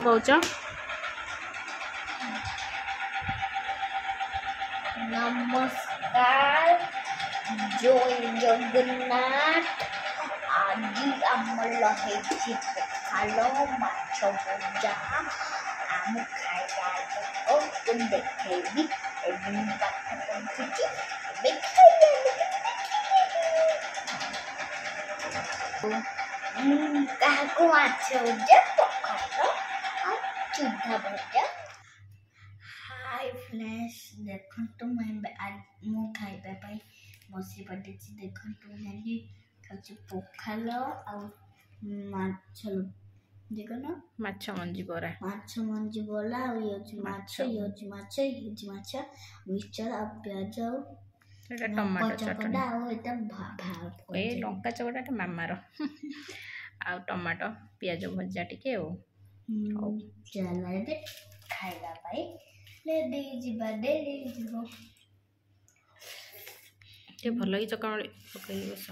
कौच नमस्कार जय जगन्नाथ आज आमर है पखाल माछ भजा आम खाइबा तुम देखेबी एवं पाठ पढ़ुची काहाको माछ भजा पखाल आ चूधा भजा। हाय फ्रेंड्स देखो मु खाइबा पाई बसी पड़े देखो मैं खाऊँ पखाल आ माछ देखो ना माछ मंजी बरा मिक्सचर आ प्याज टमाटो चटनी ए आ लंका चकटा मामार आ टमाटो पियाज भजा टिके चल खाइबा पाई ले दे जीवा दे जीवो ते भल कि चकामळे पकई बस